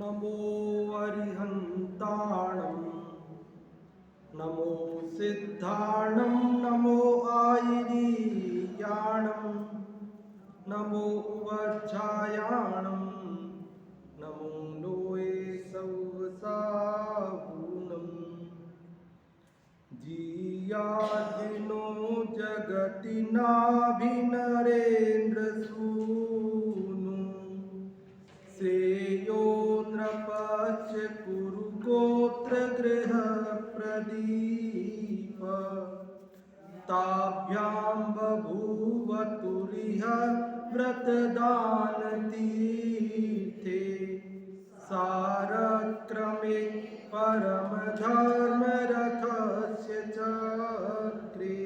नमो अरिहन्ताणं नमो सिद्धाणं नमो आयिरीयाणं नमो वज्रायाणं नमो लोये सौसागुणं जीयादिनो जगति नाभिनरेन्द्रसूनु श्रेयो नृपस्य कुरु गोत्र गृह प्रदीप ताभ्यां बभूव तुरिह व्रतदान तीर्थे सारक्रमे परम धर्म रथस्य चक्रे।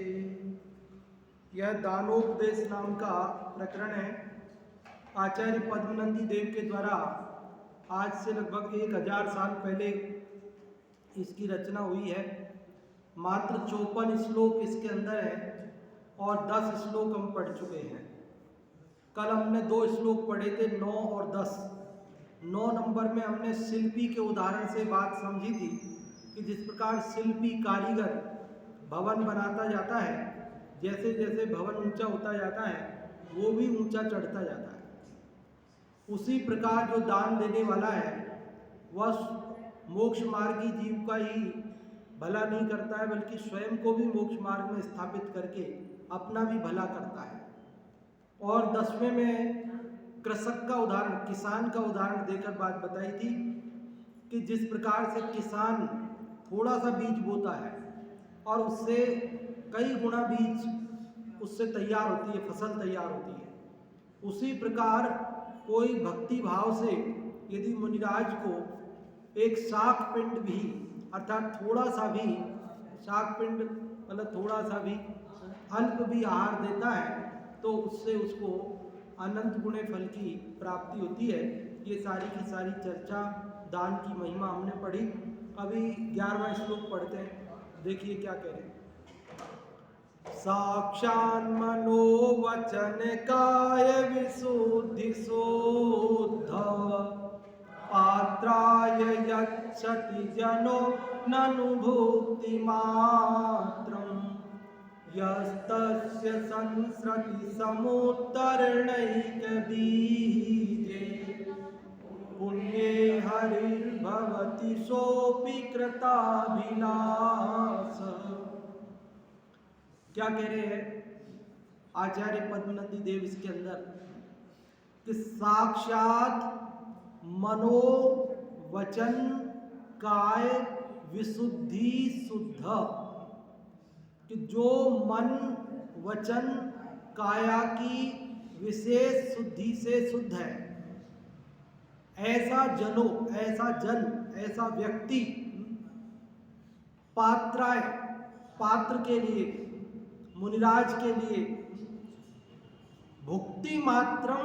यह दानोपदेश नाम का प्रकरण है। आचार्य पद्मनंदी देव के द्वारा आज से लगभग 1000 साल पहले इसकी रचना हुई है। मात्र 54 श्लोक इसके अंदर है और 10 श्लोक हम पढ़ चुके हैं। कल हमने 2 श्लोक पढ़े थे, 9 और 10। 9 नंबर में हमने शिल्पी के उदाहरण से बात समझी थी कि जिस प्रकार शिल्पी कारीगर भवन बनाता जाता है, जैसे जैसे भवन ऊंचा होता जाता है वो भी ऊंचा चढ़ता जाता है। उसी प्रकार जो दान देने वाला है वह मोक्ष मार्गी जीव का ही भला नहीं करता है, बल्कि स्वयं को भी मोक्ष मार्ग में स्थापित करके अपना भी भला करता है। और 10वें में कृषक का उदाहरण, किसान का उदाहरण देकर बात बताई थी कि जिस प्रकार से किसान थोड़ा सा बीज बोता है और उससे कई गुना बीज उससे तैयार होती है, फसल तैयार होती है। उसी प्रकार कोई भक्ति भाव से यदि मुनिराज को एक शाक पिंड भी, अर्थात थोड़ा सा भी, शाक पिंड मतलब थोड़ा सा भी अल्प भी आहार देता है तो उससे उसको अनंत गुणे फल की प्राप्ति होती है। ये सारी की सारी चर्चा दान की महिमा हमने पढ़ी। अभी 11वां श्लोक पढ़ते हैं, देखिए क्या कह रहे हैं। साक्षान् मनोवचन काय विशुद्धि शुद्ध पात्राय यच्छति जनो ननु भुक्ति मात्रम् यस्तस्य संसृति समुत्तरणैक बीजे पुण्ये हरिर्भवति सोऽपि कृताभिलाष। क्या कह रहे हैं आचार्य पद्मनंदी देव इसके अंदर कि साक्षात मनो वचन काय विशुद्धि शुद्ध, कि जो मन वचन काया की विशेष शुद्धि से शुद्ध है, ऐसा जनो, ऐसा जन, ऐसा व्यक्ति पात्राय, पात्र के लिए, मुनिराज के लिए भुक्ति मात्रम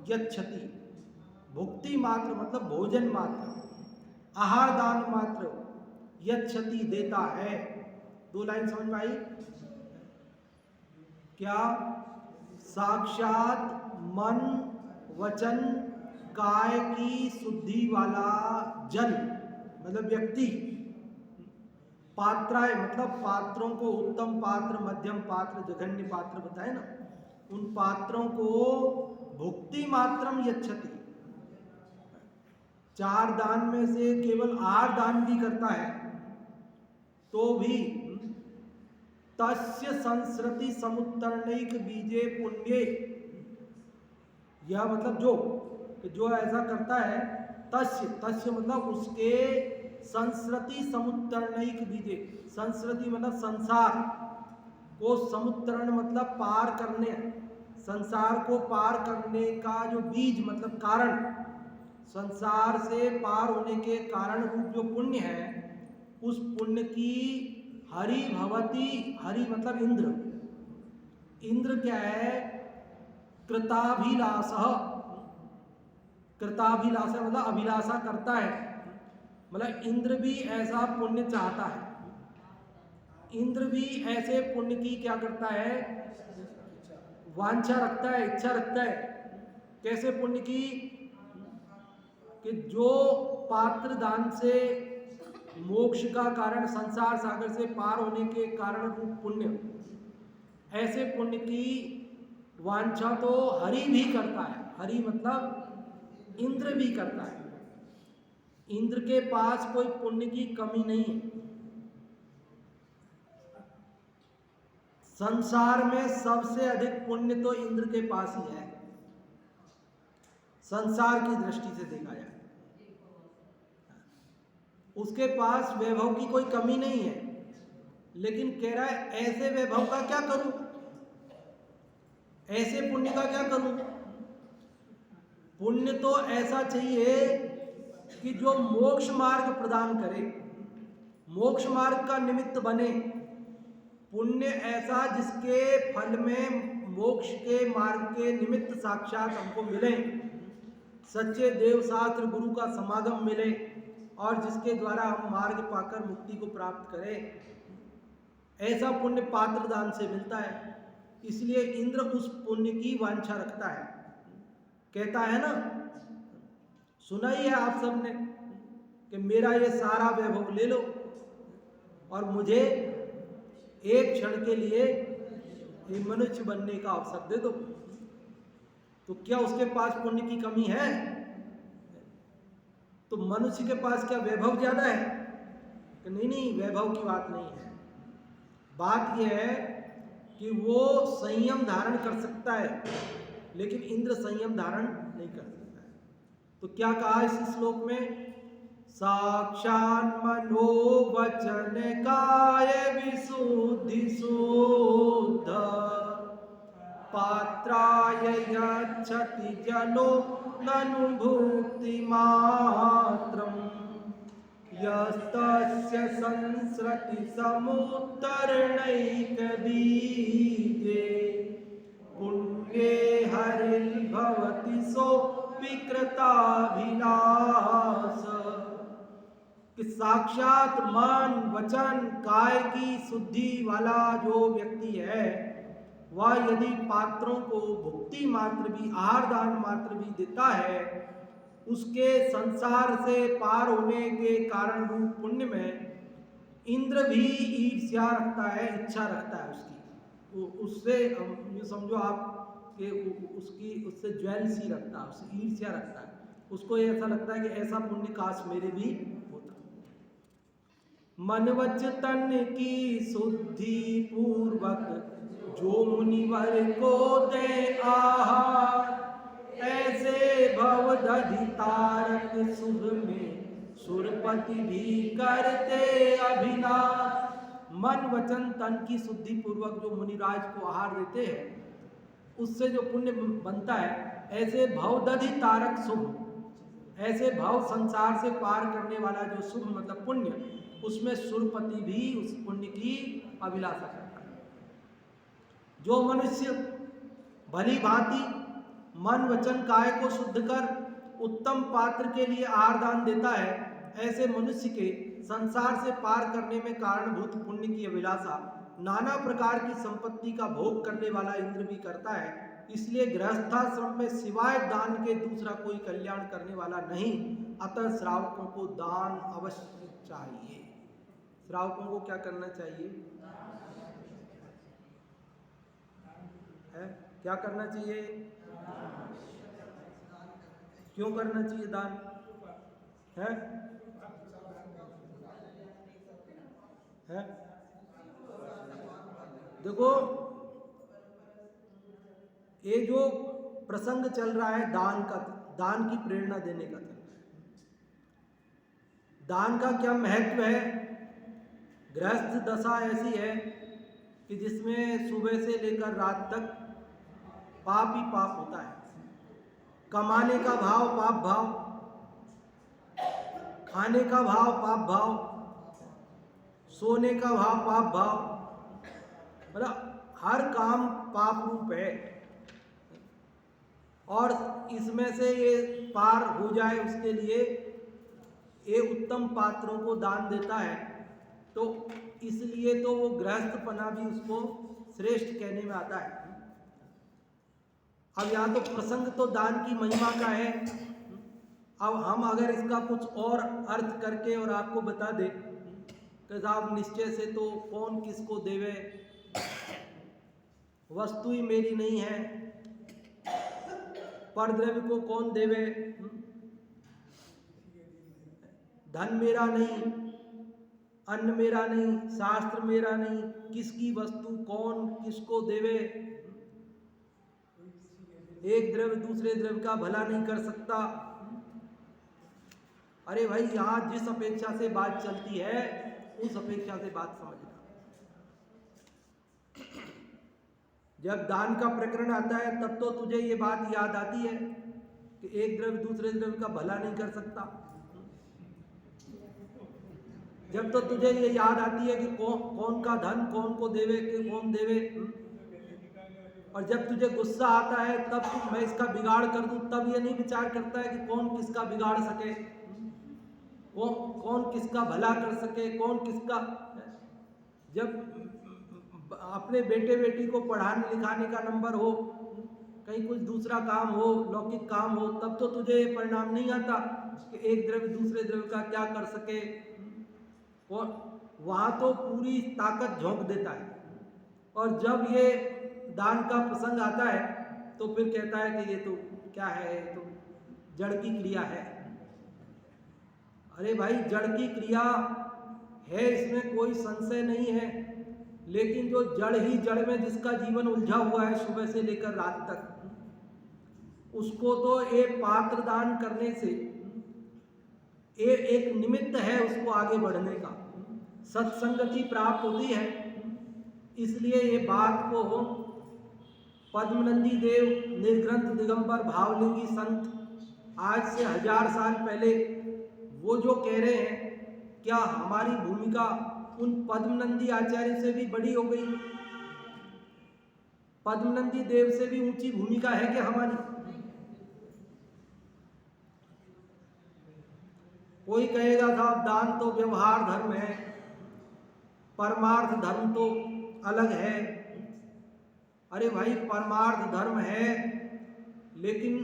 यच्छति, भुक्ति मात्र मतलब भोजन मात्र, आहार दान मात्र, यच्छति देता है। 2 लाइन समझ में आई क्या? साक्षात मन वचन काय की शुद्धि वाला जन मतलब व्यक्ति, पात्राय मतलब पात्रों को, उत्तम पात्र, मध्यम पात्र, जघन्य पात्र बताए ना, उन पात्रों को भुक्ति मात्रम यच्छति, 4 दान में से केवल 8 दान भी करता है तो भी तस्य संसृति समुत्तरणैक बीजे पुण्ये, यह मतलब जो ऐसा करता है, तस्य मतलब उसके संसृति समुत्तरणैक बीजे, संसृति मतलब संसार को, समुत्तरण मतलब पार करने, संसार को पार करने का जो बीज मतलब कारण, संसार से पार होने के कारण रूप जो पुण्य है, उस पुण्य की हरि भवति, हरि मतलब इंद्र, इंद्र क्या है? कृताभिलाष, कृताभिलाष मतलब अभिलाषा करता है, मतलब इंद्र भी ऐसा पुण्य चाहता है, इंद्र भी ऐसे पुण्य की क्या करता है? वांछा रखता है, इच्छा रखता है। कैसे पुण्य की? कि जो पात्र दान से मोक्ष का कारण, संसार सागर से पार होने के कारण रूप पुण्य, ऐसे पुण्य की वांछा तो हरि भी करता है। हरि मतलब इंद्र भी करता है। इंद्र के पास कोई पुण्य की कमी नहीं है। संसार में सबसे अधिक पुण्य तो इंद्र के पास ही है, संसार की दृष्टि से देखा जाए। उसके पास वैभव की कोई कमी नहीं है, लेकिन कह रहा है ऐसे वैभव का क्या करूं, ऐसे पुण्य का क्या करूं। पुण्य तो ऐसा चाहिए कि जो मोक्ष मार्ग प्रदान करे, मोक्ष मार्ग का निमित्त बने। पुण्य ऐसा जिसके फल में मोक्ष के मार्ग के निमित्त साक्षात हमको मिले, सच्चे देव शास्त्र गुरु का समागम मिले, और जिसके द्वारा हम मार्ग पाकर मुक्ति को प्राप्त करें। ऐसा पुण्य पात्र दान से मिलता है। इसलिए इंद्र उस पुण्य की वांछा रखता है। कहता है ना, सुना ही है आप सबने कि मेरा ये सारा वैभव ले लो और मुझे एक क्षण के लिए ये मनुष्य बनने का अवसर दे दो। तो क्या उसके पास पुण्य की कमी है? तो मनुष्य के पास क्या वैभव ज्यादा है? कि नहीं, वैभव की बात नहीं है। बात यह है कि वो संयम धारण कर सकता है, लेकिन इंद्र संयम धारण नहीं कर सकता है। तो क्या कहा इस श्लोक में? साक्षात् मनोवचन काय विशुद्धि शुद्ध पात्राय यच्छति जनो ननु भुक्ति मात्रम् यस्तस्य संसृति समुत्तरणैक बीजे पुण्ये हरिर्भवति सो विकृताभिलाष। कि साक्षात मन वचन काय की शुद्धि वाला जो व्यक्ति है, वह यदि पात्रों को भुक्ति मात्र भी, आहार दान मात्र भी देता है, उसके संसार से पार होने के कारण रूप पुण्य में इंद्र भी ईर्ष्या रखता है, इच्छा रखता है उसकी। उससे ये समझो आप कि उससे ज्वेलसी रखता है, उससे ईर्ष्या रखता है। उसको ऐसा लगता है कि ऐसा पुण्य काश मेरे भी होता। मन वच तन की शुद्धि पूर्वक जो मुनिवर को दे आहार, ऐसे भव दधि तारक शुभ में सुरपति भी करते अभिनाश। मन वचन तन की शुद्धि पूर्वक जो मुनिराज को आहार देते हैं, उससे जो पुण्य बनता है, ऐसे भवदधि तारक शुभ, ऐसे भव संसार से पार करने वाला जो शुभ मतलब पुण्य, उसमें सुरपति भी उस पुण्य की अभिलाषा करता है। जो मनुष्य भली भांति मन वचन काय को शुद्ध कर उत्तम पात्र के लिए आहार दान देता है, ऐसे मनुष्य के संसार से पार करने में कारणभूत पुण्य की अभिलाषा नाना प्रकार की संपत्ति का भोग करने वाला इंद्र भी करता है। इसलिए गृहस्थाश्रम में सिवाय दान के दूसरा कोई कल्याण करने वाला नहीं। अतः श्रावकों को दान अवश्य चाहिए। श्रावकों को क्या करना चाहिए? है क्या करना चाहिए? क्यों करना चाहिए दान? है देखो, ये जो प्रसंग चल रहा है दान का, दान की प्रेरणा देने का चल रहा है। दान का क्या महत्व है? गृहस्थ दशा ऐसी है कि जिसमें सुबह से लेकर रात तक पाप ही पाप होता है। कमाने का भाव पाप भाव, खाने का भाव पाप भाव, सोने का भाव पाप भाव, मतलब हर काम पाप रूप है। और इसमें से ये पार हो जाए उसके लिए ये उत्तम पात्रों को दान देता है, तो इसलिए तो वो गृहस्थपना भी उसको श्रेष्ठ कहने में आता है। अब यहाँ तो प्रसंग तो दान की महिमा का है, अब हम अगर इसका कुछ और अर्थ करके और आपको बता दें कि साहब निश्चय से तो कौन किसको देवे, वस्तु ही मेरी नहीं है, परद्रव्य को कौन देवे, धन मेरा नहीं, अन्न मेरा नहीं, शास्त्र मेरा नहीं, किसकी वस्तु कौन किसको देवे, एक द्रव्य दूसरे द्रव्य का भला नहीं कर सकता। अरे भाई यहाँ जिस अपेक्षा से बात चलती है उस अपेक्षा से बात समझना। जब दान का प्रकरण आता है तब तो तुझे ये बात याद आती है कि एक द्रव्य दूसरे द्रव्य का भला नहीं कर सकता। जब तो तुझे ये याद आती है कि कौन का धन कौन को देवे कि कौन देवे। और जब तुझे गुस्सा आता है तब मैं इसका बिगाड़ कर दूं, तब ये नहीं विचार करता है कि कौन किसका बिगाड़ सके, कौन किसका भला कर सके, कौन किसका। जब अपने बेटे बेटी को पढ़ाने लिखाने का नंबर हो, कहीं कुछ दूसरा काम हो, लौकिक काम हो, तब तो तुझे परिणाम नहीं आता कि एक द्रव्य दूसरे द्रव्य का क्या कर सके। और वहाँ तो पूरी ताकत झोंक देता है। और जब ये दान का प्रसंग आता है तो फिर कहता है कि ये तो क्या है, ये तो जड़ की क्रिया है। अरे भाई जड़ की क्रिया है, इसमें कोई संशय नहीं है, लेकिन जो जड़ ही जड़ में जिसका जीवन उलझा हुआ है सुबह से लेकर रात तक, उसको तो एक पात्र दान करने से एक निमित्त है उसको आगे बढ़ने का, सत्संगति प्राप्त होती है। इसलिए ये बात को पद्मनंदी देव निर्ग्रंथ दिगंबर भावलिंगी संत आज से 1000 साल पहले वो जो कह रहे हैं, क्या हमारी भूमिका उन पद्मनंदी आचार्य से भी बड़ी हो गई? पद्मनंदी देव से भी ऊंची भूमिका है क्या हमारी? कोई कहेगा साहब दान तो व्यवहार धर्म है, परमार्थ धर्म तो अलग है। अरे भाई परमार्थ धर्म है, लेकिन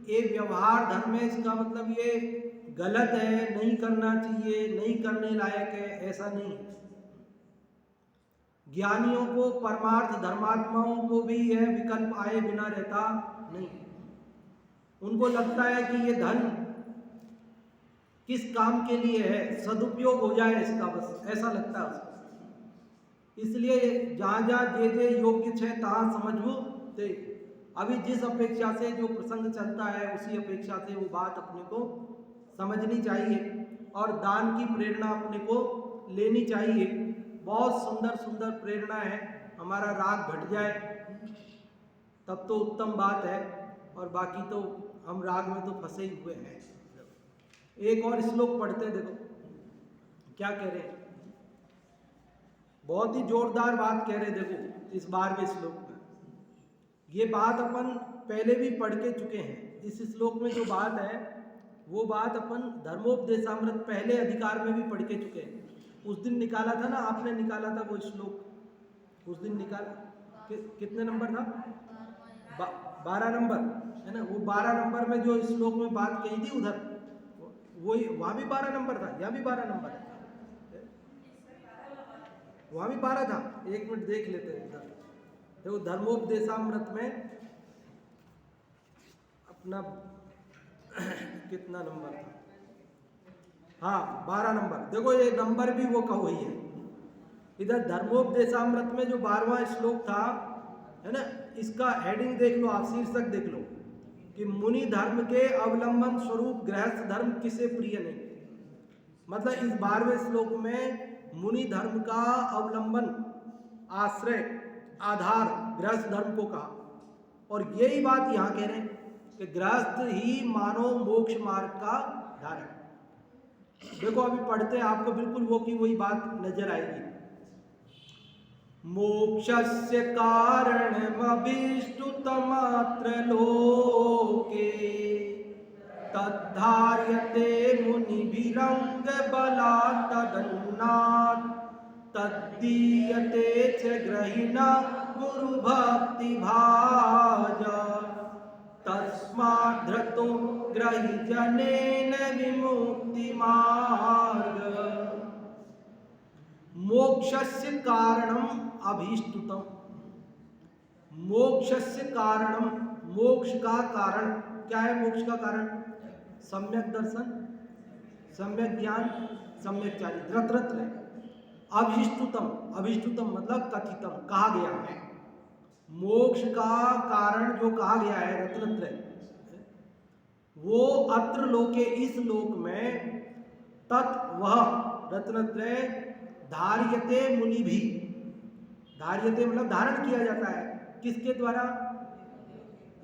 ये व्यवहार धर्म है, इसका मतलब ये गलत है, नहीं करना चाहिए, नहीं करने लायक है, ऐसा नहीं है। ज्ञानियों को, परमार्थ धर्मात्माओं को भी यह विकल्प आए बिना रहता नहीं। उनको लगता है कि ये धन किस काम के लिए है, सदुपयोग हो जाए इसका, बस ऐसा लगता है उसको। इसलिए जहाँ जहाँ जे जे योग्य छे तहाँ समझो ते। अभी जिस अपेक्षा से जो प्रसंग चलता है उसी अपेक्षा से वो बात अपने को समझनी चाहिए और दान की प्रेरणा अपने को लेनी चाहिए। बहुत सुंदर सुंदर प्रेरणा है। हमारा राग घट जाए तब तो उत्तम बात है, और बाकी तो हम राग में तो फंसे ही हुए हैं। एक और श्लोक पढ़ते, देखो क्या कह रहे हैं, बहुत ही जोरदार बात कह रहे। देखो इस 12वें श्लोक में ये बात अपन पहले भी पढ़ के चुके हैं। इस श्लोक में जो बात है वो बात अपन धर्मोपदेशामृत पहले अधिकार में भी पढ़ के चुके हैं। उस दिन निकाला था ना, आपने निकाला था वो श्लोक, उस दिन निकाला। कितने नंबर था? 12 नंबर है ना। वो 12 नंबर में जो श्लोक में बात कही थी उधर, वही वहाँ भी 12 नंबर था, यहाँ भी 12 नंबर है, वहाँ भी 12 था। एक मिनट देख लेते हैं इधर। देखो धर्मोपदेशामृत में अपना कितना नंबर था? हाँ 12 नंबर। देखो ये नंबर भी वो का वही है। इधर धर्मोपदेशामृत में जो 12वां श्लोक था है ना, इसका हेडिंग देख लो आप, शीर्षक देख लो कि मुनि धर्म के अवलंबन स्वरूप गृहस्थ धर्म किसे प्रिय नहीं। मतलब इस 12वें श्लोक में मुनि धर्म का अवलंबन, आश्रय, आधार गृहस्थ धर्म को कहा। और यही बात यहाँ कह रहे हैं कि गृहस्थ ही मानव मोक्ष मार्ग का आधार है। देखो अभी पढ़ते हैं, आपको बिल्कुल वो की वही बात नजर आएगी। मोक्षस्य कारणमभीष्टुतमात्र लोके तद्धार्यते मुनिभिरंग बलात् तदन्नात् तद्दीयते च ग्रहिणा गुरु भक्ति भाजा तस्मात् धृतो ग्रही जनेन विमुक्ति मार्ग मोक्षस्य कारणम अभीष्टुतम। मोक्षस्य कारणम, मोक्ष का कारण क्या है? मोक्ष का कारण सम्यक दर्शन, सम्यक ज्ञान, सम्यक चारित्र, रत्रत्र है। अभीष्टुतम, अभीष्टुतम मतलब कथितम, कहा गया है। मोक्ष का कारण जो कहा गया है रत्नत्रय, वो अत्र लोके, इस लोक में, तत् वह रत्नत्रय धार्यते मुनि भी, धार्यते मतलब धारण किया जाता है। किसके द्वारा?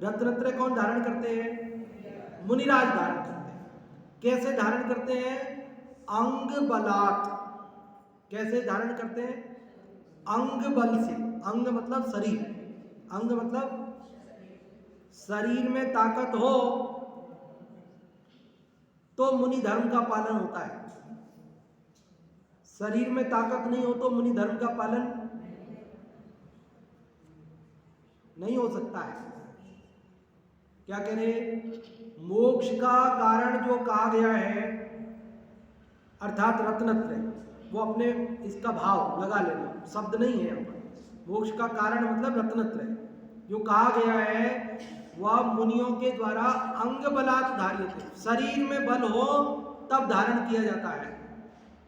रत्नत्रय कौन धारण करते हैं? मुनिराज धारण करते हैं। कैसे धारण करते हैं? अंग बलात्। कैसे धारण करते हैं? अंग बल से। अंग मतलब शरीर, अंग मतलब शरीर में ताकत हो तो मुनि धर्म का पालन होता है। शरीर में ताकत नहीं हो तो मुनि धर्म का पालन नहीं हो सकता है। क्या कह रहे? मोक्ष का कारण जो कहा गया है अर्थात रत्नत्रय, वो अपने इसका भाव लगा लेना, शब्द नहीं है यहाँ पर। मोक्ष का कारण मतलब रत्नत्रय जो कहा गया है वह मुनियों के द्वारा अंग बलात् धार्यते, शरीर में बल हो तब धारण किया जाता है।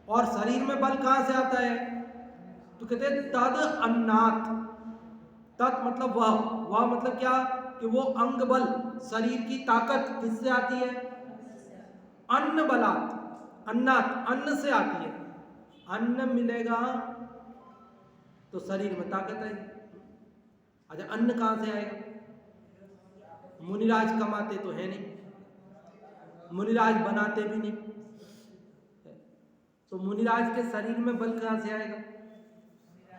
और शरीर में बल कहाँ से आता है? तो कहते हैं तद अन्नात्। तत् मतलब वह मतलब क्या? कि वो अंग बल, शरीर की ताकत किससे आती है? अन्न बलात्, अन्नात्, अन्न से आती है। अन्न मिलेगा तो शरीर में ताकत आएगी। अच्छा, अन्न कहाँ से आएगा? मुनिराज कमाते तो है नहीं, मुनिराज बनाते भी नहीं, तो मुनिराज के शरीर में बल कहाँ से आएगा?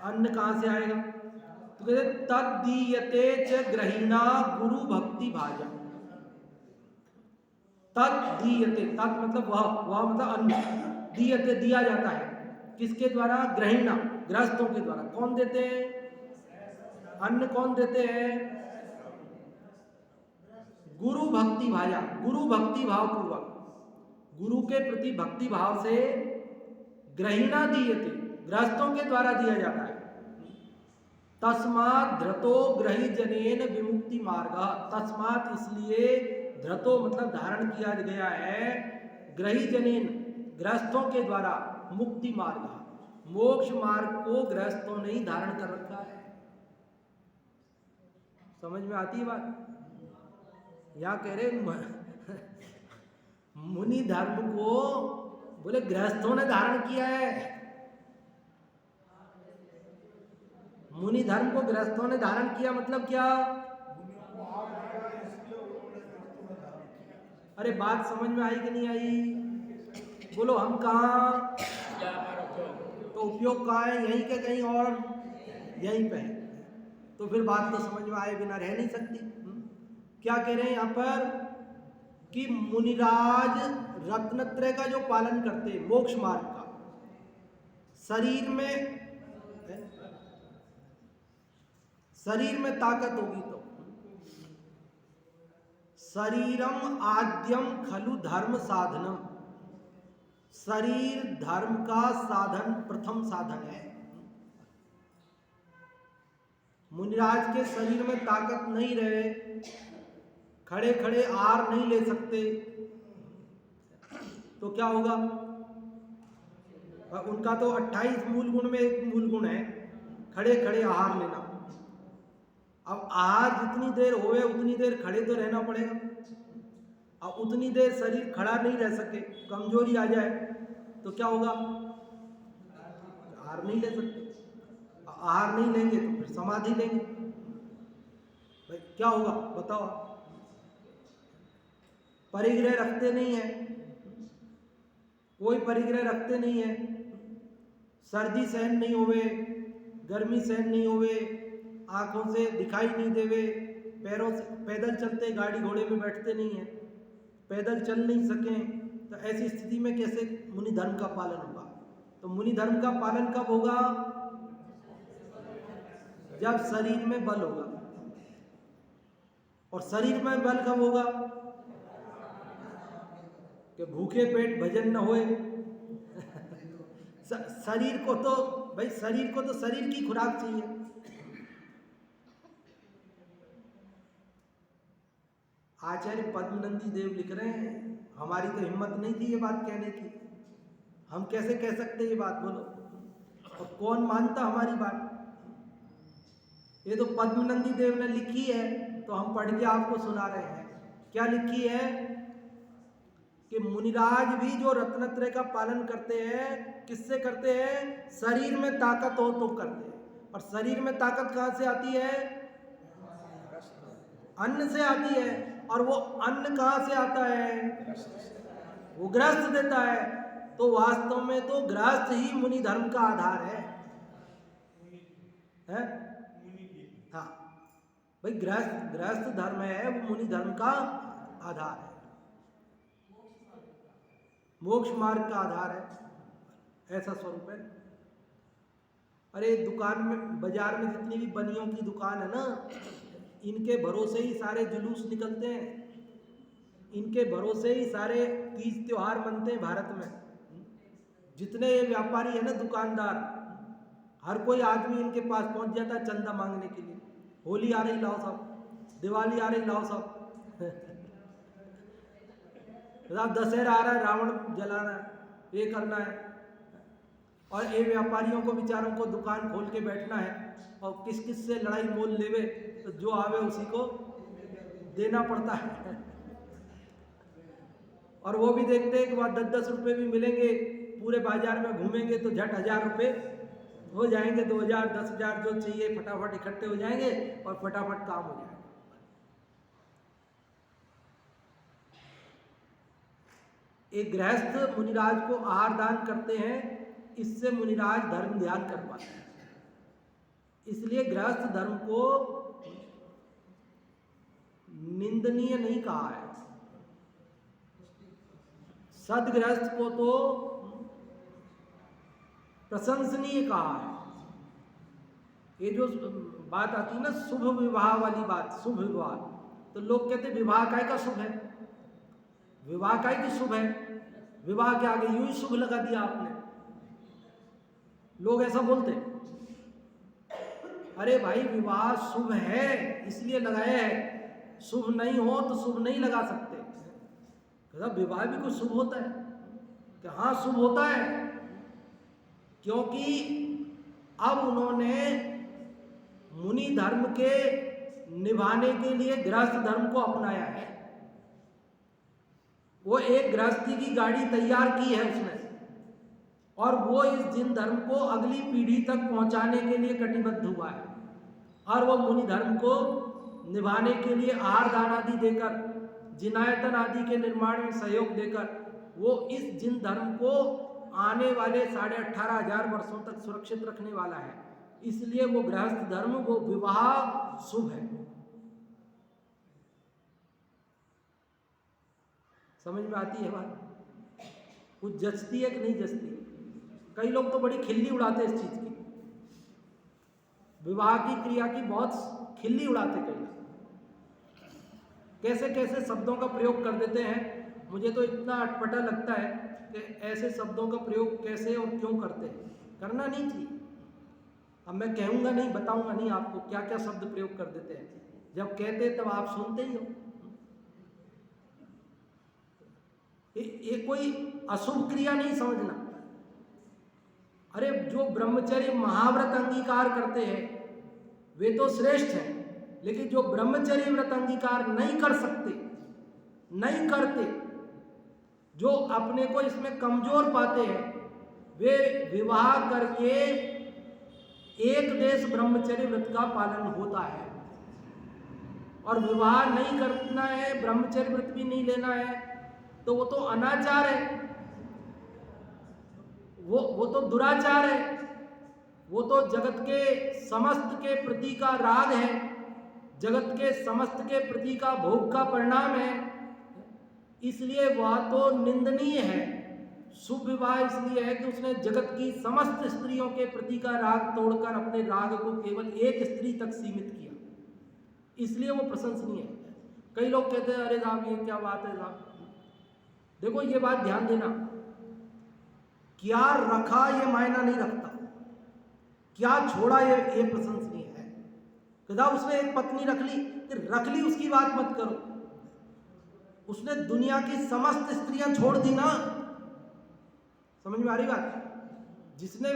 अन्न कहाँ से आएगा? तो कहते तद्दीयते च ग्रहीणा गुरु भक्ति भाजा। तद्दीयते, तत् मतलब वह मतलब अन्न, दीयते दिया जाता है। किसके द्वारा? ग्रहीणा, गृहस्थों के द्वारा। कौन देते हैं अन्न? कौन देते हैं? गुरु भक्ति भाजा, गुरु भक्ति भाव पूर्वक, गुरु के प्रति भक्ति भाव से ग्रहीणा दीयते, गृहस्थों के द्वारा दिया जाता है। तस्मात् धृतो ग्रही जनेन विमुक्ति मार्ग। तस्मात् इसलिए, धृतो मतलब धारण किया गया है, ग्रही जनेन गृहस्थों के द्वारा, मुक्ति मार्ग, मोक्ष मार्ग को गृहस्थों ने ही धारण कर रखा है। समझ में आती है बात? या कह रहे मुनि धर्म को बोले गृहस्थों ने धारण किया है। मुनि धर्म को गृहस्थों ने धारण किया मतलब क्या? अरे बात समझ में आई कि नहीं आई? बोलो हम कहाँ, तो उपयोग कहाँ है? यहीं के कहीं और यहीं पे है, तो फिर बात तो समझ में आए बिना रह नहीं सकती। क्या कह रहे हैं यहाँ पर कि मुनिराज रत्नत्रय का जो पालन करते हैं, मोक्ष मार्ग का, शरीर में ताकत होगी तो शरीरम आद्यम खलु धर्म साधनम, शरीर धर्म का साधन, प्रथम साधन है। मुनिराज के शरीर में ताकत नहीं रहे, खड़े खड़े आहार नहीं ले सकते, तो क्या होगा? उनका तो 28 मूल गुण में एक मूल गुण है खड़े खड़े आहार लेना। अब आहार जितनी देर होवे उतनी देर खड़े तो रहना पड़ेगा, अब उतनी देर शरीर खड़ा नहीं रह सके, कमजोरी आ जाए तो क्या होगा? आहार नहीं ले सकते। आहार नहीं लेंगे तो फिर समाधि लेंगे, भाई क्या होगा बताओ? परिग्रह रखते नहीं है, कोई परिग्रह रखते नहीं है, सर्दी सहन नहीं होवे, गर्मी सहन नहीं होवे, आंखों से दिखाई नहीं देवे, पैरों से पैदल चलते, गाड़ी घोड़े में बैठते नहीं है, पैदल चल नहीं सकें, तो ऐसी स्थिति में कैसे मुनि धर्म का पालन होगा? तो मुनि धर्म का पालन कब होगा? जब शरीर में बल होगा। और शरीर में बल कब होगा? कि भूखे पेट भजन न होए। शरीर को तो भाई, शरीर को तो शरीर की खुराक चाहिए। आचार्य पद्मनंदी देव लिख रहे हैं, हमारी तो हिम्मत नहीं थी ये बात कहने की, हम कैसे कह सकते ये बात, बोलो, और कौन मानता हमारी बात। ये तो पद्मनंदी देव ने लिखी है, तो हम पढ़ के आपको सुना रहे हैं। क्या लिखी है कि मुनिराज भी जो रत्नत्रय का पालन करते हैं, किससे करते हैं? शरीर में ताकत हो तो करते हैं। और शरीर में ताकत कहाँ से आती है? अन्न से आती है। और वो अन्न कहाँ से आता है? वो गृहस्थ देता है। तो वास्तव में तो गृहस्थ ही मुनि धर्म का आधार है? हाँ भाई, गृहस्थ धर्म है, वो मुनि धर्म का आधार है, मोक्ष मार्ग का आधार है, ऐसा स्वरूप है। अरे दुकान में, बाजार में जितनी भी बनियों की दुकान है ना, इनके भरोसे ही सारे जुलूस निकलते हैं, इनके भरोसे ही सारे तीज त्योहार मनते हैं भारत में। जितने ये व्यापारी है ना, दुकानदार, हर कोई आदमी इनके पास पहुंच जाता है चंदा मांगने के लिए। होली आ रही, लाओ साहब, दिवाली आ रही, लाओ साहब, दशहरा आ रहा है, रावण जलाना है, ये करना है। और ये व्यापारियों को बेचारों को दुकान खोल के बैठना है, और किस किस से लड़ाई मोल लेवे, तो जो आवे उसी को देना पड़ता है। और वो भी देखते हैं कि वहाँ 10-10 रुपये भी मिलेंगे, पूरे बाजार में घूमेंगे तो झट 1000 रुपये हो जाएंगे, 2000, 10,000 जो चाहिए फटाफट इकट्ठे हो जाएंगे और फटाफट काम हो जाएगा। एक गृहस्थ मुनिराज को आहार दान करते हैं, इससे मुनिराज धर्म ध्यान कर पाते हैं। इसलिए गृहस्थ धर्म को निंदनीय नहीं कहा है, सदगृहस्थ को तो प्रशंसनीय कहा है। ये जो बात आती है ना शुभ विवाह वाली बात, शुभ विवाह, तो लोग कहते विवाह काय का शुभ है, विवाह काय की शुभ है, विवाह के आगे यूं ही शुभ लगा दिया आपने, लोग ऐसा बोलते। अरे भाई, विवाह शुभ है इसलिए लगाया है, शुभ नहीं हो तो शुभ नहीं लगा सकते। विवाह भी कुछ शुभ होता है कि हाँ शुभ होता है, क्योंकि अब उन्होंने मुनि धर्म के निभाने के लिए गृहस्थ धर्म को अपनाया है। वो एक गृहस्थी की गाड़ी तैयार की है उसने, और वो इस जिन धर्म को अगली पीढ़ी तक पहुंचाने के लिए कटिबद्ध हुआ है। और वो मुनि धर्म को निभाने के लिए आहार दान आदि देकर, जिनायतन आदि के निर्माण में सहयोग देकर, वो इस जिन धर्म को आने वाले 18,500 वर्षों तक सुरक्षित रखने वाला है। इसलिए वो गृहस्थ धर्म, वो विवाह शुभ है। समझ में आती है बात? कुछ जचती है कि नहीं जचती? कई लोग तो बड़ी खिल्ली उड़ाते इस चीज की, विवाह की क्रिया की बहुत खिल्ली उड़ाते कई लोग, कैसे कैसे शब्दों का प्रयोग कर देते हैं। मुझे तो इतना अटपटा लगता है कि ऐसे शब्दों का प्रयोग कैसे और क्यों करते हैं, करना नहीं चाहिए। अब मैं कहूँगा नहीं, बताऊँगा नहीं आपको क्या क्या शब्द प्रयोग कर देते हैं, जब कहते तब आप सुनते ही हो। ये कोई अशुभ क्रिया नहीं समझना। अरे जो ब्रह्मचर्य महाव्रत अंगीकार करते हैं वे तो श्रेष्ठ हैं, लेकिन जो ब्रह्मचर्य व्रत अंगीकार नहीं कर सकते, नहीं करते, जो अपने को इसमें कमजोर पाते हैं, वे विवाह करके एक देश ब्रह्मचर्य व्रत का पालन होता है। और विवाह नहीं करना है, ब्रह्मचर्य व्रत भी नहीं लेना है, तो वो तो अनाचार है, वो तो दुराचार है, वो तो जगत के समस्त के प्रति का राग है, जगत के समस्त के प्रति का भोग का परिणाम है। इसलिए वह तो निंदनीय है। शुभ विवाह इसलिए है कि उसने जगत की समस्त स्त्रियों के प्रति का राग तोड़कर अपने राग को केवल एक स्त्री तक सीमित किया, इसलिए वो प्रशंसनीय है। कई लोग कहते हैं अरे साहब ये क्या बात है साहब, देखो ये बात ध्यान देना, क्या रखा ये मायना नहीं रखता, क्या छोड़ा ये प्रशंसनीय है। कदा उसने एक पत्नी रख ली, रख ली उसकी बात मत करो, उसने दुनिया की समस्त स्त्रियां छोड़ दी ना। समझ में आ रही बात? जिसने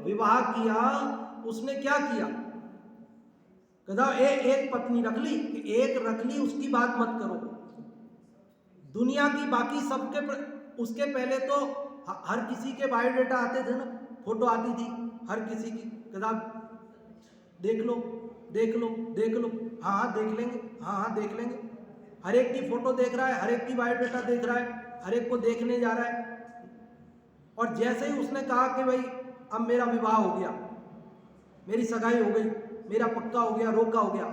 विवाह किया उसने क्या किया? कदा एक पत्नी रख ली, एक रख ली उसकी बात मत करो। दुनिया की बाकी सबके उसके पहले तो हर किसी के बायोडाटा आते थे ना, फोटो आती थी हर किसी की। कदा देख लो देख लो देख लो, हाँ हाँ देख लेंगे, हाँ हाँ देख लेंगे। हर एक की फोटो देख रहा है, हर एक की बायोडाटा देख रहा है, हर एक को देखने जा रहा है। और जैसे ही उसने कहा कि भाई अब मेरा विवाह हो गया, मेरी सगाई हो गई, मेरा पक्का हो गया, रोका हो गया,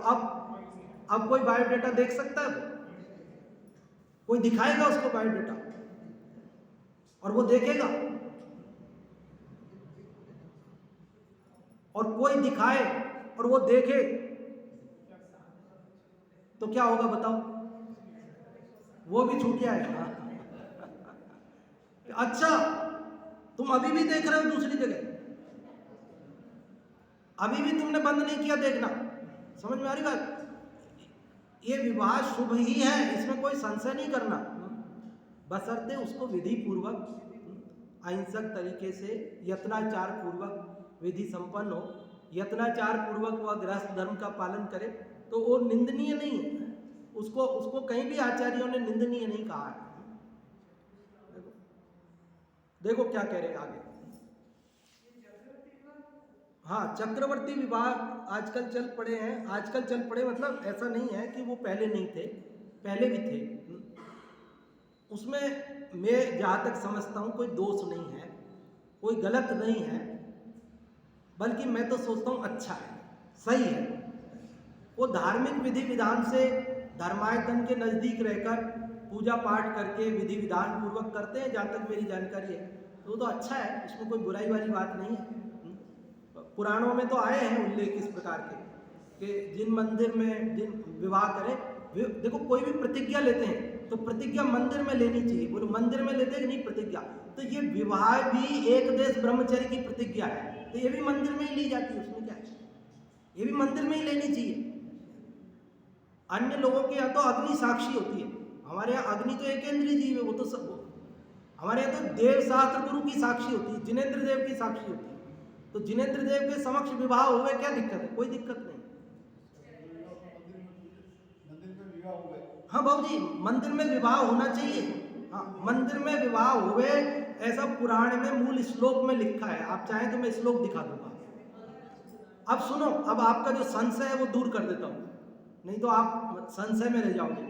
अब कोई बायोडाटा देख सकता है? कोई दिखाएगा उसको बायोडाटा और वो देखेगा? और कोई दिखाए और वो देखे तो क्या होगा बताओ? वो भी छूट जाएगा। अच्छा, तुम अभी भी देख रहे हो दूसरी जगह, अभी भी तुमने बंद नहीं किया देखना। समझ में आ रही बात? ये विवाह शुभ ही है, इसमें कोई संशय नहीं करना, बशर्ते उसको विधि पूर्वक अहिंसक तरीके से यत्नाचार पूर्वक विधि संपन्न हो, यत्नाचार पूर्वक वह गृहस्थ धर्म का पालन करे, तो वो निंदनीय नहीं है। उसको कहीं भी आचार्यों ने निंदनीय नहीं कहा है। देखो क्या कह रहे आगे। हाँ, चक्रवर्ती विवाह आजकल चल पड़े हैं। आजकल चल पड़े मतलब ऐसा नहीं है कि वो पहले नहीं थे, पहले भी थे। उसमें मैं जहाँ तक समझता हूँ कोई दोष नहीं है, कोई गलत नहीं है, बल्कि मैं तो सोचता हूँ अच्छा है, सही है। वो धार्मिक विधि विधान से धर्मायतन के नज़दीक रहकर पूजा पाठ करके विधि विधान पूर्वक करते हैं, जहाँ तक मेरी जानकारी है। तो अच्छा है, इसमें कोई बुराई वाली बात नहीं है। पुराणों में तो आए हैं उल्लेख इस प्रकार के कि जिन मंदिर में जिन विवाह करें, देखो कोई भी प्रतिज्ञा लेते हैं तो प्रतिज्ञा मंदिर में लेनी चाहिए। बोलो मंदिर में लेते हैं कि नहीं प्रतिज्ञा? तो ये विवाह भी एक देश ब्रह्मचर्य की प्रतिज्ञा है, तो ये भी मंदिर में ही ली जाती है। उसमें क्या है? ये भी मंदिर में ही लेनी चाहिए। अन्य लोगों के यहाँ तो अग्नि साक्षी होती है, हमारे यहाँ अग्नि तो एक इंद्रिय जीव है, वो तो सब। हमारे यहाँ तो देव शास्त्र गुरु की साक्षी होती है, जिनेंद्र देव की साक्षी होती है। तो जिनेंद्र देव के समक्ष विवाह हुए, क्या दिक्कत है? कोई दिक्कत नहीं। हाँ बाबू जी, मंदिर में विवाह होना चाहिए। हाँ, मंदिर में विवाह हुए ऐसा पुराण में मूल श्लोक में लिखा है। आप चाहें तो मैं श्लोक दिखा दूंगा। अब सुनो, अब आपका जो संशय है वो दूर कर देता हूँ, नहीं तो आप संशय में रह जाओगे।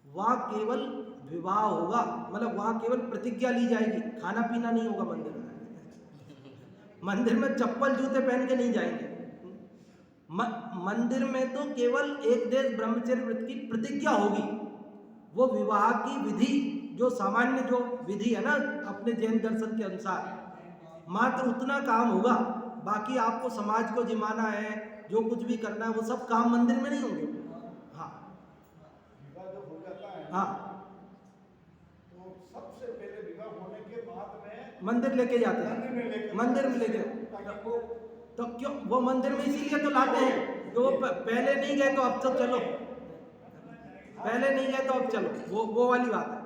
वहाँ केवल विवाह होगा, मतलब वहाँ केवल प्रतिज्ञा ली जाएगी, खाना पीना नहीं होगा मंदिर में। मंदिर में चप्पल जूते पहन के नहीं जाएंगे। मंदिर में तो केवल एक देश ब्रह्मचर्य व्रत की प्रतिज्ञा होगी। वो विवाह की विधि जो सामान्य जो विधि है ना अपने जैन दर्शन के अनुसार, मात्र उतना काम होगा। बाकी आपको समाज को जिमाना है, जो कुछ भी करना है, वो सब काम मंदिर में नहीं होंगे। हाँ हाँ, तो सबसे पहले विवाह होने के बाद में मंदिर लेके जाते हैं, मंदिर में लेके। तो क्यों वो मंदिर में इसीलिए तो लाते हैं कि वो पहले नहीं गए तो अब तो चलो, पहले नहीं गए तो अब चलो, वो वाली बात है।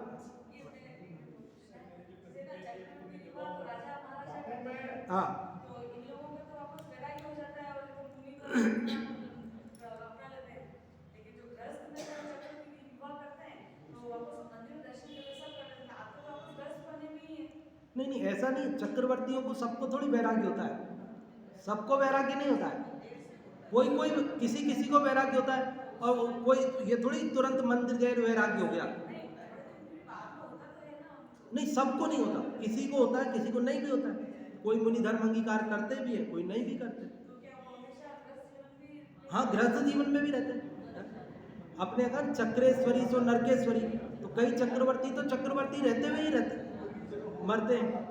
हाँ नहीं, ऐसा नहीं। चक्रवर्तियों को सबको थोड़ी वैराग्य होता है, सबको वैराग्य नहीं होता है। कोई किसी को वैराग्य होता है, और कोई ये थोड़ी तुरंत मंदिर गए वैराग्य हो गया। नहीं, सबको नहीं होता, किसी को होता है, किसी को नहीं भी होता है। कोई मुनि धर्म अंगीकार करते भी है, कोई नहीं भी करते। हाँ, गृहस्थ जीवन में भी रहते हैं। अपने अगर चक्रेश्वरी सो नरकेश्वरी, तो कई चक्रवर्ती तो चक्रवर्ती रहते हुए ही रहते, मरते हैं।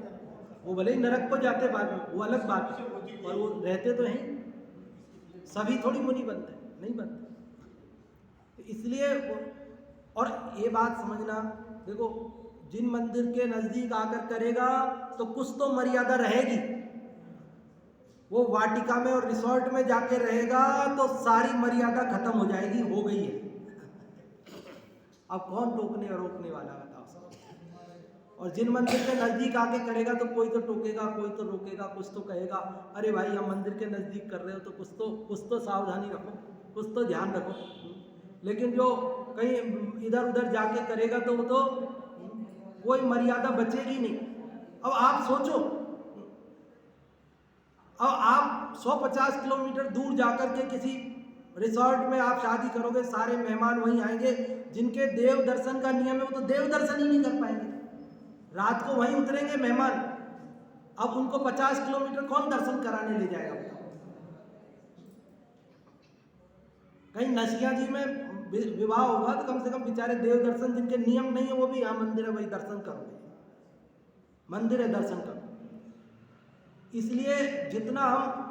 वो भले ही नरक को जाते बाद में, वो अलग बात है, और वो रहते तो हैं। सभी थोड़ी मुनि बनते हैं, नहीं बनते। तो इसलिए और ये बात समझना देखो, जिन मंदिर के नजदीक आकर करेगा तो कुछ तो मर्यादा रहेगी। वो वाटिका में और रिसोर्ट में जाके रहेगा तो सारी मर्यादा खत्म हो जाएगी, हो गई है। अब कौन टोकने और रोकने वाला, बताओ सब। और जिन मंदिर के नजदीक आके करेगा तो कोई तो टोकेगा, कोई तो रोकेगा, कुछ तो कहेगा अरे भाई हम मंदिर के नजदीक कर रहे हो तो कुछ तो सावधानी रखो, कुछ तो ध्यान रखो। लेकिन जो कहीं इधर उधर जाके करेगा तो वो तो कोई मर्यादा बचेगी नहीं। अब आप सोचो, अब आप 150 किलोमीटर दूर जाकर के किसी रिसोर्ट में आप शादी करोगे, सारे मेहमान वहीं आएंगे, जिनके देव दर्शन का नियम है वो तो देव दर्शन ही नहीं कर पाएंगे, रात को वहीं उतरेंगे मेहमान। अब उनको 50 किलोमीटर कौन दर्शन कराने ले जाएगा? कहीं नशिया जी में विवाह होगा तो कम से कम बेचारे देव दर्शन, जिनके नियम नहीं है, वो भी यहाँ मंदिर है वही दर्शन करोगे, मंदिर है दर्शन करो। इसलिए जितना हम,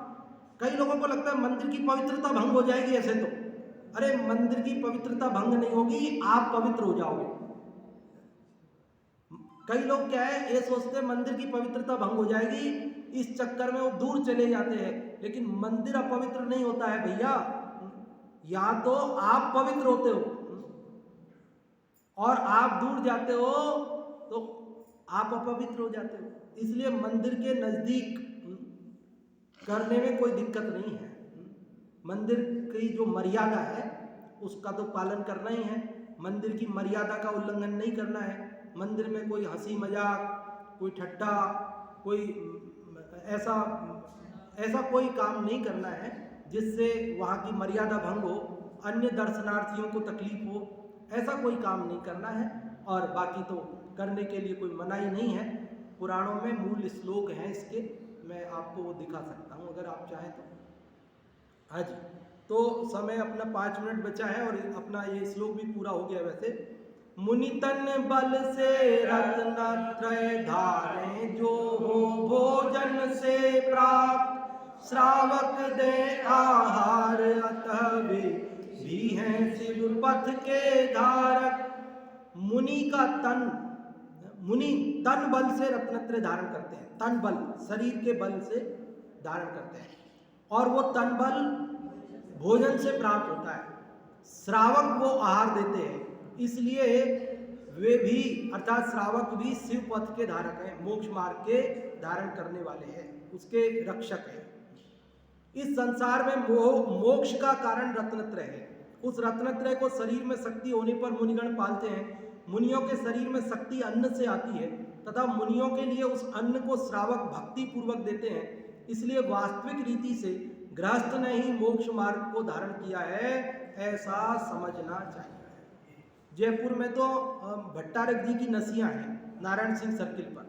कई लोगों को लगता है मंदिर की पवित्रता भंग हो जाएगी ऐसे तो, अरे मंदिर की पवित्रता भंग नहीं होगी, आप पवित्र हो जाओगे। कई लोग क्या है, ये सोचते हैं मंदिर की पवित्रता भंग हो जाएगी, इस चक्कर में वो दूर चले जाते हैं। लेकिन मंदिर अपवित्र नहीं होता है भैया, या तो आप पवित्र होते हो और आप दूर जाते हो तो आप अपवित्र हो जाते हो। इसलिए मंदिर के नजदीक करने में कोई दिक्कत नहीं है। मंदिर की जो मर्यादा है उसका तो पालन करना ही है, मंदिर की मर्यादा का उल्लंघन नहीं करना है। मंदिर में कोई हंसी मजाक, कोई ठट्ठा, कोई ऐसा कोई काम नहीं करना है जिससे वहाँ की मर्यादा भंग हो, अन्य दर्शनार्थियों को तकलीफ हो, ऐसा कोई काम नहीं करना है। और बाकी तो करने के लिए कोई मनाही नहीं है। पुराणों में मूल श्लोक हैं इसके, मैं आपको वो दिखा सकता हूँ अगर आप चाहें तो। हाँ जी, तो समय अपना 5 मिनट बचा है और अपना ये श्लोक भी पूरा हो गया। वैसे मुनि तन बल से रत्नत्रय धारे, जो हो भोजन से प्राप्त, श्रावक दे आहार, अतः वे भी हैं शिव पथ के धारक। मुनि का तन, मुनि तन बल से रत्नत्रय धारण करते हैं, तन बल शरीर के बल से धारण करते हैं, और वो तन बल भोजन से प्राप्त होता है। श्रावक वो आहार देते हैं, इसलिए वे भी अर्थात श्रावक भी शिव पथ के धारक हैं, मोक्ष मार्ग के धारण करने वाले हैं, उसके रक्षक हैं। इस संसार में मोक्ष का कारण रत्नत्रय है। उस रत्नत्रय को शरीर में शक्ति होने पर मुनिगण पालते हैं। मुनियों के शरीर में शक्ति अन्न से आती है तथा मुनियों के लिए उस अन्न को श्रावक भक्ति पूर्वक देते हैं। इसलिए वास्तविक रीति से गृहस्थ ने ही मोक्ष मार्ग को धारण किया है, ऐसा समझना चाहिए। जयपुर में तो भट्टारक जी की नसियाँ हैं नारायण सिंह सर्किल पर,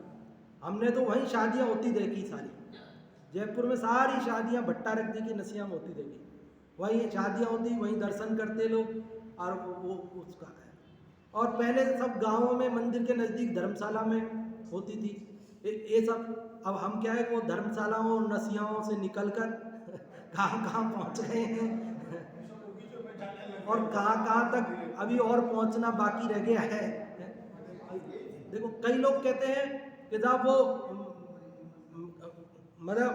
हमने तो वहीं शादियाँ होती देखी सारी। जयपुर में सारी शादियाँ भट्टारक जी की नसियाँ में होती देखी, वहीं शादियाँ होती, वहीं दर्शन करते लोग, और वो उसका है। और पहले सब गांवों में मंदिर के नज़दीक धर्मशाला में होती थी ये सब। अब हम क्या है, वो धर्मशालाओं और नसियाओं से निकलकर कहाँ पहुँच गए हैं और कहाँ तक अभी और पहुँचना बाकी रह गया है। देखो, कई लोग कहते हैं कि साहब वो मतलब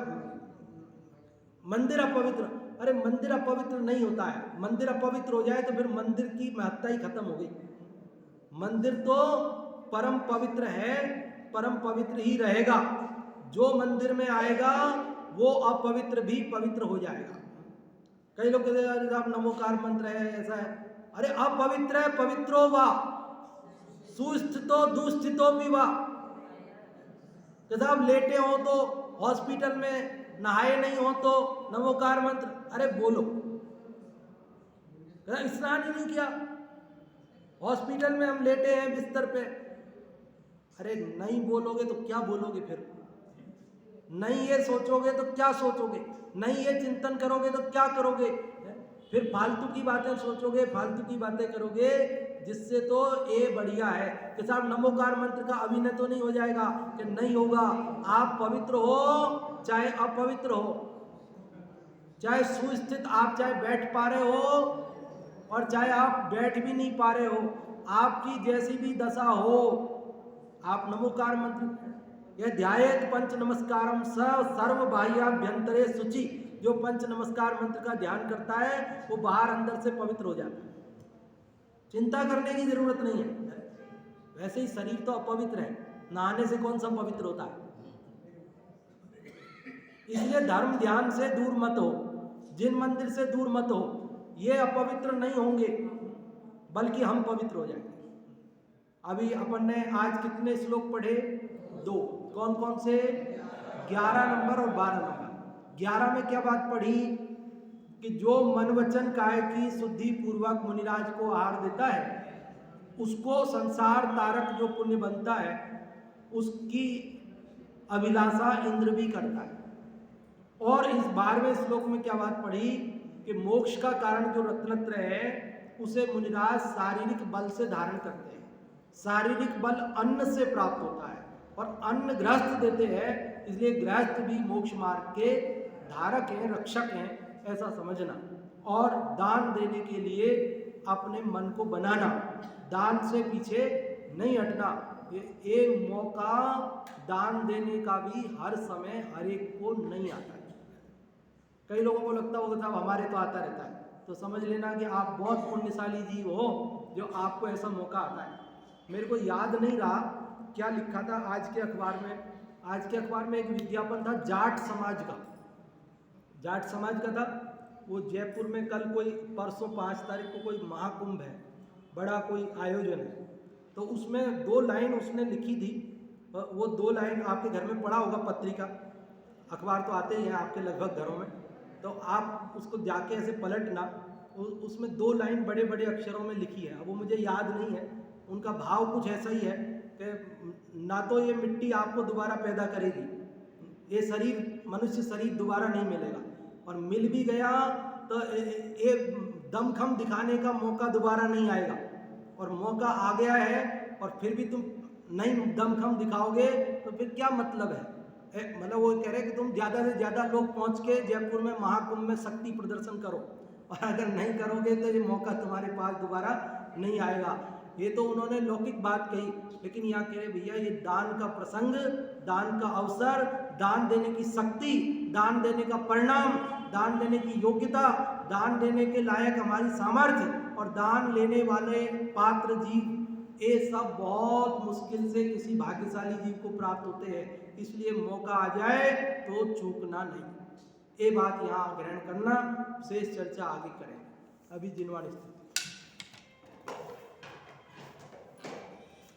मंदिर अपवित्र, अरे मंदिर अपवित्र नहीं होता है। मंदिर अपवित्र हो जाए तो फिर मंदिर की महत्ता ही खत्म हो गई। मंदिर तो परम पवित्र है, परम पवित्र ही रहेगा। जो मंदिर में आएगा वो अपवित्र भी पवित्र हो जाएगा। कई लोग कहते हैं साहब नमोकार मंत्र है, ऐसा है। अरे अपवित्र है पवित्रो वा, सुस्थितो दुस्थितो भी वा। तो साहब लेटे हो तो हॉस्पिटल में, नहाए नहीं हो तो नमोकार मंत्र, अरे बोलो। स्नान ही नहीं किया, हॉस्पिटल में हम लेटे हैं बिस्तर पे, अरे नहीं बोलोगे तो क्या बोलोगे? फिर नहीं ये सोचोगे तो क्या सोचोगे? नहीं ये चिंतन करोगे तो क्या करोगे? फिर फालतू की बातें सोचोगे, फालतू की बातें करोगे, जिससे तो ये बढ़िया है कि साहब नमोकार मंत्र का अभिनय तो नहीं हो जाएगा, कि नहीं होगा। आप पवित्र हो चाहे अपवित्र हो, चाहे सुस्थित आप चाहे बैठ पा रहे हो और चाहे आप बैठ भी नहीं पा रहे हो, आपकी जैसी भी दशा हो, आप नमोकार मंत्र यह ध्यायेत पंच नमस्कारम सर्व बाह्याभ्यंतरे शुचि, जो पंच नमस्कार मंत्र का ध्यान करता है वो बाहर अंदर से पवित्र हो जाता है। चिंता करने की जरूरत नहीं है। वैसे ही शरीर तो अपवित्र है, नहाने से कौन सा पवित्र होता है। इसलिए धर्म ध्यान से दूर मत हो, जिन मंदिर से दूर मत हो, ये अपवित्र नहीं होंगे बल्कि हम पवित्र हो जाएंगे। अभी अपन ने आज कितने श्लोक पढ़े? 2। कौन कौन से? 11 नंबर और 12 नंबर। 11 में क्या बात पढ़ी कि जो मन वचन काय की शुद्धि पूर्वक मुनिराज को आहार देता है उसको संसार तारक जो पुण्य बनता है उसकी अभिलाषा इंद्र भी करता है। और इस 12वें श्लोक में क्या बात पढ़ी कि मोक्ष का कारण जो रत्नत्रय है उसे मुनिराज शारीरिक बल से धारण करते हैं। शारीरिक बल अन्न से प्राप्त होता है और अन्न गृहस्थ देते हैं, इसलिए गृहस्थ भी मोक्ष मार्ग के धारक हैं, रक्षक हैं, ऐसा समझना। और दान देने के लिए अपने मन को बनाना, दान से पीछे नहीं हटना। ये मौका दान देने का भी हर समय हर एक को नहीं आता है। कई लोगों को लगता होगा साहब हमारे तो आता रहता है, तो समझ लेना कि आप बहुत पुण्यशाली जीव हो जो आपको ऐसा मौका आता है। मेरे को याद नहीं रहा क्या लिखा था आज के अखबार में। आज के अखबार में एक विज्ञापन था जाट समाज का। जाट समाज का था, वो जयपुर में कल कोई परसों 5 तारीख को कोई महाकुंभ है, बड़ा कोई आयोजन है, तो उसमें 2 लाइन उसने लिखी थी। वो 2 लाइन आपके घर में पढ़ा होगा, पत्रिका अखबार तो आते ही हैं आपके लगभग घरों में, तो आप उसको जाके ऐसे पलटना। उसमें 2 लाइन बड़े बड़े अक्षरों में लिखी है, अब वो मुझे याद नहीं है। उनका भाव कुछ ऐसा ही है कि ना तो ये मिट्टी आपको दोबारा पैदा करेगी, ये शरीर मनुष्य शरीर दोबारा नहीं मिलेगा, और मिल भी गया तो ये दमखम दिखाने का मौका दोबारा नहीं आएगा, और मौका आ गया है और फिर भी तुम नहीं दमखम दिखाओगे तो फिर क्या मतलब है। मतलब वो कह रहे कि तुम ज़्यादा से ज़्यादा लोग पहुंच के जयपुर में महाकुंभ में शक्ति प्रदर्शन करो, और अगर नहीं करोगे तो ये मौका तुम्हारे पास दोबारा नहीं आएगा। ये तो उन्होंने लौकिक बात कही, लेकिन यहाँ कह रहे भैया ये दान का प्रसंग, दान का अवसर, दान देने की शक्ति, दान देने का परिणाम, दान देने की योग्यता, दान देने के लायक हमारी सामर्थ्य और दान लेने वाले पात्र जीव, ये सब बहुत मुश्किल से किसी भाग्यशाली जीव को प्राप्त होते हैं। इसलिए मौका आ जाए तो चूकना नहीं। ये बात यहाँ ग्रहण करना, शेष चर्चा आगे करें। अभी जिनवानी स्थिति।